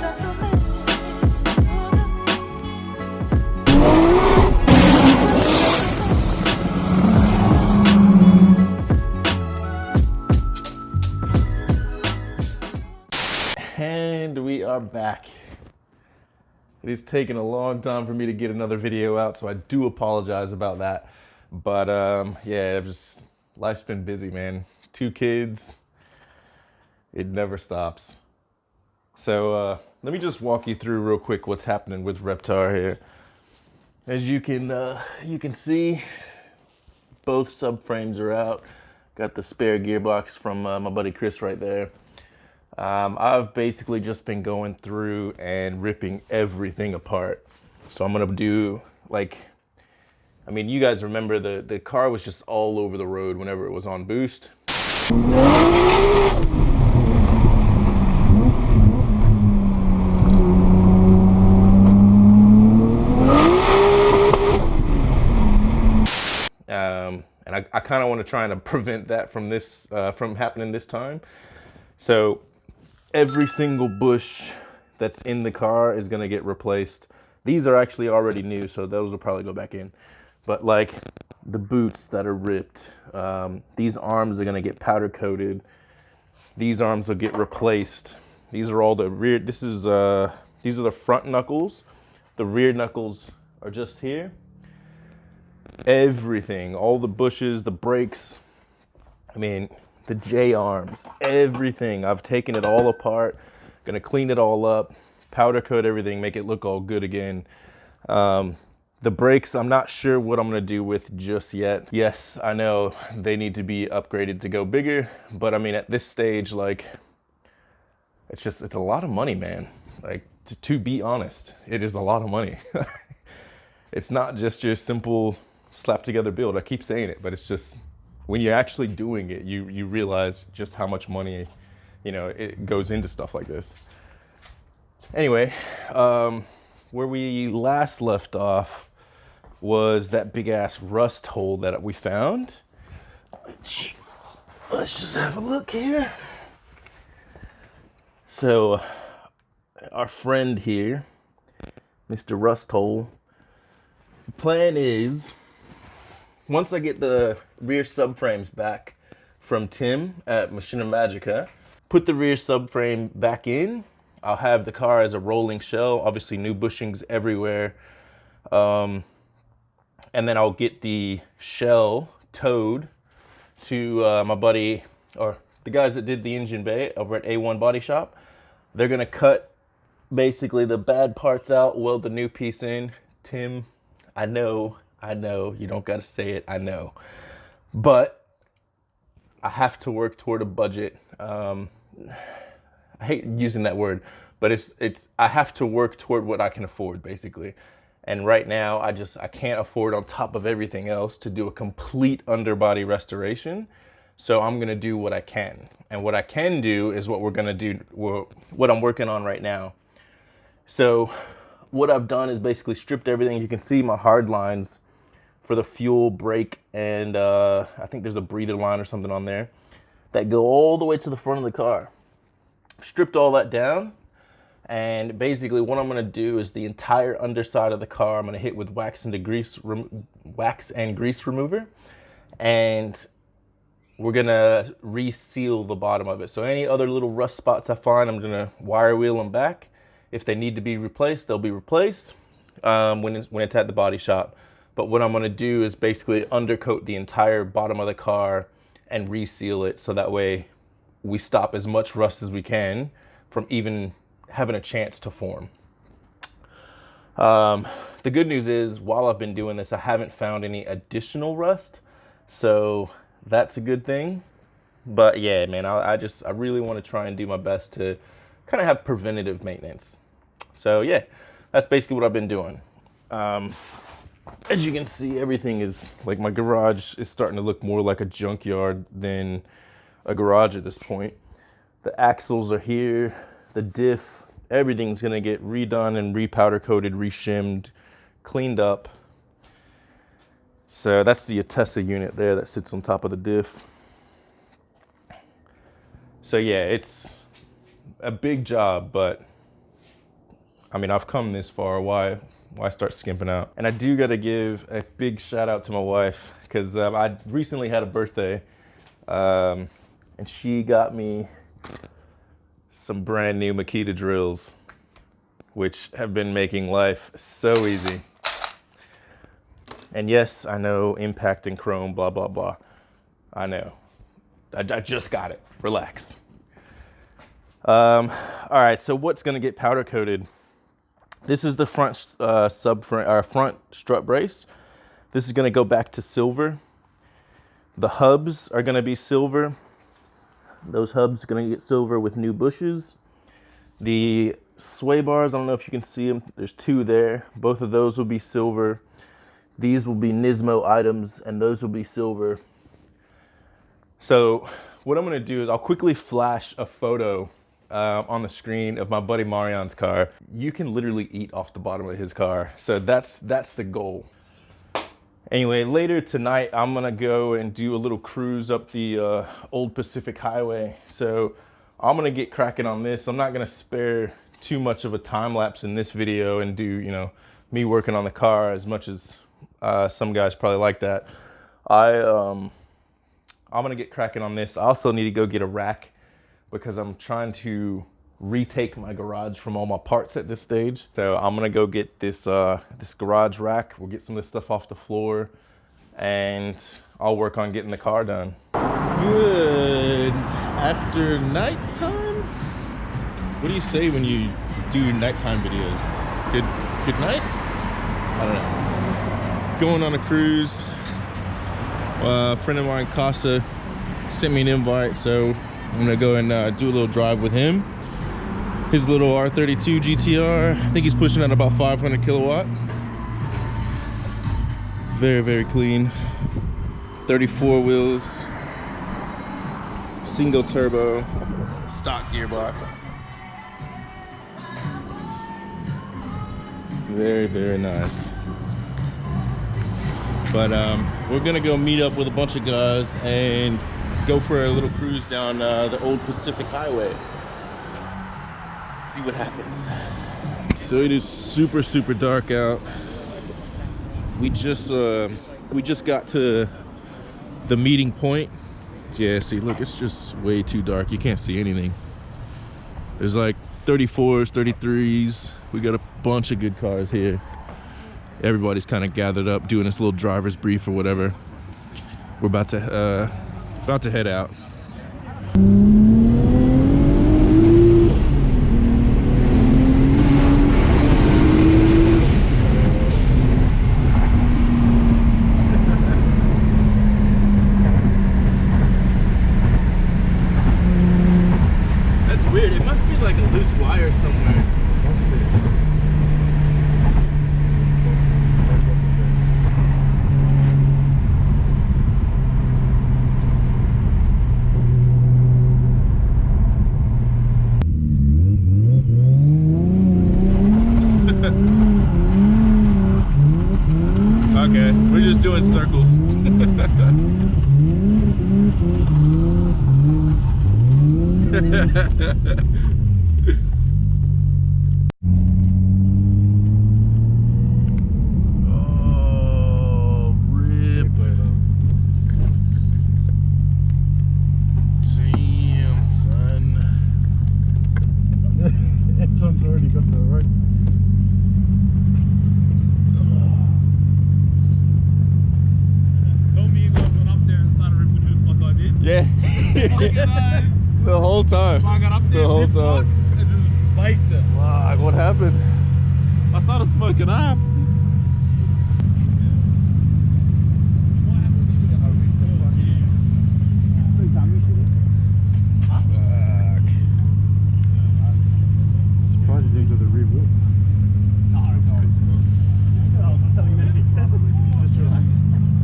And we are back. It is taking a long time for me to get another video out, so I do apologize about that. But yeah, life's been busy, man. 2 kids, it never stops. So let me just walk you through real quick what's happening with Reptar here. As you can see, both subframes are out. Got the spare gearbox from my buddy Chris right there. I've basically just been going through and ripping everything apart. So I'm gonna do you guys remember the car was just all over the road whenever it was on boost. And I kind of want to try and prevent that from from happening this time. So every single bush that's in the car is gonna get replaced. These are actually already new, so those will probably go back in. But like the boots that are ripped, these arms are gonna get powder coated. These arms will get replaced. These are all the rear, these are the front knuckles. The rear knuckles are just here. Everything, all the bushes, the brakes, the J arms, everything. I've taken it all apart, gonna clean it all up, powder coat everything, make it look all good again. The brakes, I'm not sure what I'm gonna do with just yet. Yes, I know they need to be upgraded to go bigger, but at this stage, it's a lot of money, man. To be honest, it is a lot of money. It's not just your simple slap together build. I keep saying it, but it's just, when you're actually doing it, you realize just how much money, it goes into stuff like this. Anyway, where we last left off was that big ass rust hole that we found. Let's just have a look here. So our friend here, Mr. Rust Hole, the plan is, once I get the rear subframes back from Tim at Machina Magica, put the rear subframe back in, I'll have the car as a rolling shell, obviously new bushings everywhere. And then I'll get the shell towed to my buddy, or the guys that did the engine bay over at A1 Body Shop. They're gonna cut basically the bad parts out, weld the new piece in. Tim, I know, you don't gotta say it, I know. But I have to work toward a budget. I hate using that word, but I have to work toward what I can afford, basically. And right now, I can't afford, on top of everything else, to do a complete underbody restoration. So I'm gonna do what I can. And what I can do is what we're gonna do, what I'm working on right now. So what I've done is basically stripped everything. You can see my hard lines for the fuel, brake, and I think there's a breather line or something on there that go all the way to the front of the car. Stripped all that down, and basically what I'm gonna do is the entire underside of the car I'm gonna hit with wax and grease remover, and we're gonna reseal the bottom of it. So any other little rust spots I find, I'm gonna wire wheel them back. If they need to be replaced, they'll be replaced when it's at the body shop. But what I'm gonna do is basically undercoat the entire bottom of the car and reseal it, so that way we stop as much rust as we can from even having a chance to form. The good news is, while I've been doing this, I haven't found any additional rust, so that's a good thing. But yeah, man, I really want to try and do my best to kind of have preventative maintenance. So yeah, that's basically what I've been doing. As you can see, everything is, my garage is starting to look more like a junkyard than a garage at this point. The axles are here, the diff, everything's gonna get redone and repowder coated, reshimmed, cleaned up. So that's the Atessa unit there that sits on top of the diff. So yeah, it's a big job, but I mean, I've come this far. Why start skimping out? And I do got to give a big shout out to my wife, because I recently had a birthday, and she got me some brand new Makita drills, which have been making life so easy. And yes, I know impact and chrome, blah, blah, blah. I know. I just got it. Relax. All right, so what's gonna get powder coated? This is the front front strut brace. This is gonna go back to silver. The hubs are gonna be silver. Those hubs are gonna get silver with new bushes. The sway bars, I don't know if you can see them. There's two there. Both of those will be silver. These will be Nismo items, and those will be silver. So what I'm gonna do is I'll quickly flash a photo on the screen of my buddy Marion's car. You can literally eat off the bottom of his car. So that's the goal. Anyway, later tonight, I'm gonna go and do a little cruise up the Old Pacific Highway. So I'm gonna get cracking on this. I'm not gonna spare too much of a time lapse in this video and do, you know, me working on the car as much as some guys probably like that. I'm gonna get cracking on this. I also need to go get a rack, because I'm trying to retake my garage from all my parts at this stage. So I'm gonna go get this this garage rack. We'll get some of this stuff off the floor, and I'll work on getting the car done. Good after nighttime. What do you say when you do nighttime videos? Good night? I don't know. Going on a cruise. A friend of mine, Costa, sent me an invite, so I'm gonna go and do a little drive with him. His little R32 GTR, I think he's pushing at about 500 kilowatt. Very, very clean. 34 wheels, single turbo, stock gearbox. Very, very nice. But we're gonna go meet up with a bunch of guys and go for a little cruise down the Old Pacific Highway. See what happens. So it is super, super dark out. We just got to the meeting point. Yeah, see, look, it's just way too dark. You can't see anything. There's like 34s, 33s. We got a bunch of good cars here. Everybody's kind of gathered up, doing this little driver's brief or whatever. We're about to head out. That's weird. It must be like a loose wire somewhere. Okay, we're just doing circles. Oh, rip. Damn, son. Tom's already got the right. Yeah. The whole time. I got up there, the whole time. And just biked it. Wow, what happened? I started smoking up. Fuck. Surprised you didn't go the rear wheel.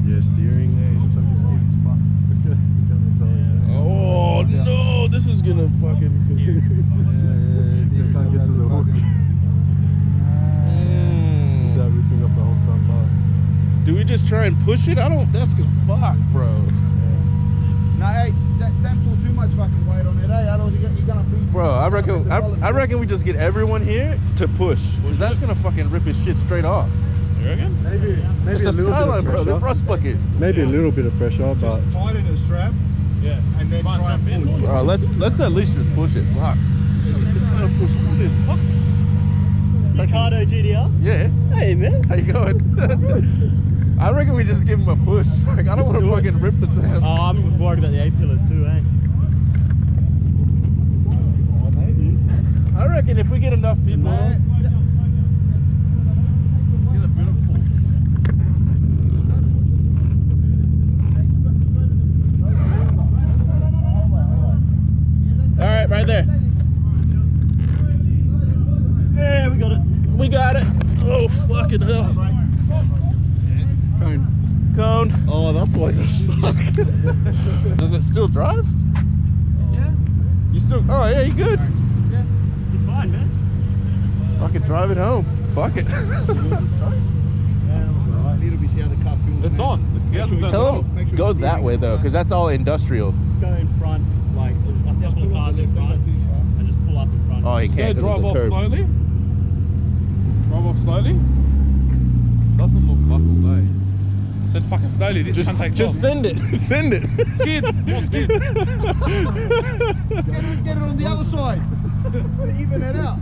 Yeah, steering. Oh no, this is gonna fucking. Just can't get to the hook. Everything up the whole front part. Do we just try and push it? I don't. That's gonna fuck, bro. No, hey, don't pull too much fucking weight on it, eh? Otherwise you're gonna be Bro, I reckon we just get everyone here to push. Cause that's gonna fucking rip his shit straight off. You reckon? Maybe It's a a little Skyline, bit bro. of They're pressure. rust buckets. Maybe a little bit of pressure, but Tighten the strap Yeah. and then try and push. Bro, let's at least just push it. Fuck. Just gotta push it. Fuck. Ricardo GDR? Yeah. Hey man. How you going? I reckon we just give him a push. Like, I don't want to fucking rip the damn. Oh, I'm worried about the A-pillars too, eh? I reckon if we get enough people. All right, right there. Yeah, we got it. We got it. Oh, fucking hell. Cone. oh, that's why you're stuck. Does it still drive? Yeah. You still? Oh yeah, you good? It's fine, man. Fucking drive it home. Fuck it. It's on. He hasn't turned Tell it off. him go that way though, because that's all industrial. Just go in front, like there's a couple of cars in front, and just pull up in front. Oh, he Go can't because drive it's a off curb. slowly. Drive off slowly. Doesn't look buckled, eh? Said fucking slowly. This cunt takes Just off. send it. Send it. Skids. More skids. Get it on the other side. Even it out.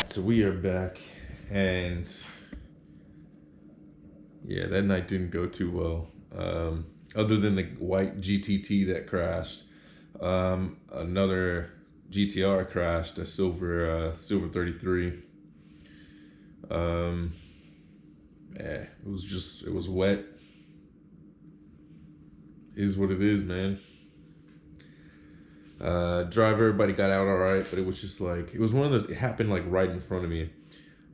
So we are back, and yeah, that night didn't go too well. Other than the white GTT that crashed, another GTR crashed, a silver 33. Yeah, it was wet. Is what it is, man. Driver, everybody got out all right, but it was just like, it was one of those, it happened like right in front of me.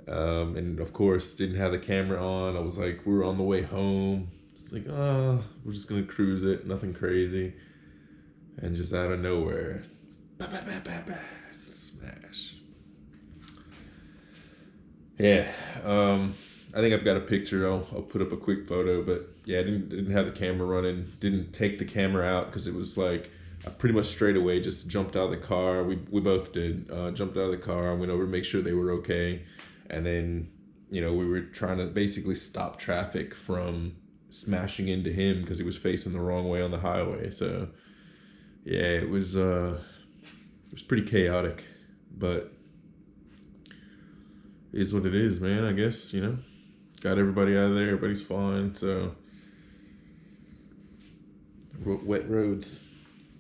And of course, didn't have the camera on. I was like, we were on the way home. It's like, oh, we're just gonna cruise it, nothing crazy. And just out of nowhere, bah, bah, bah, bah, bah, smash. Yeah, I think I've got a picture. I'll put up a quick photo, but yeah, I didn't have the camera running. Didn't take the camera out because it was like, I pretty much straight away just jumped out of the car. We both did. Jumped out of the car, went over to make sure they were okay. And then, you know, we were trying to basically stop traffic from smashing into him because he was facing the wrong way on the highway. So, yeah, it was pretty chaotic. But it is what it is, man, I guess, you know. Got everybody out of there. Everybody's fine, so. Wet roads.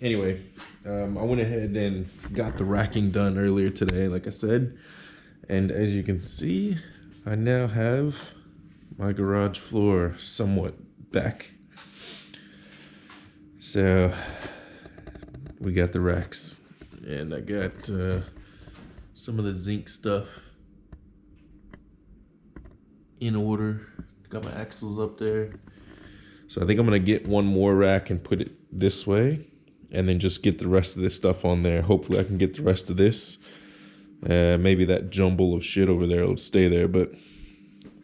Anyway, I went ahead and got the racking done earlier today, like I said. And as you can see, I now have my garage floor somewhat back. So, we got the racks. And I got some of the zinc stuff in order. Got my axles up there. So I think I'm going to get one more rack and put it this way. And then just get the rest of this stuff on there. Hopefully I can get the rest of this. Maybe that jumble of shit over there will stay there, but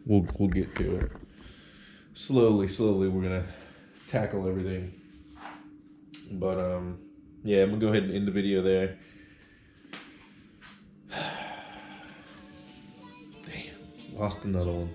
we'll get to it. Slowly we're gonna tackle everything. But yeah, I'm gonna go ahead and end the video there. Damn, lost another one.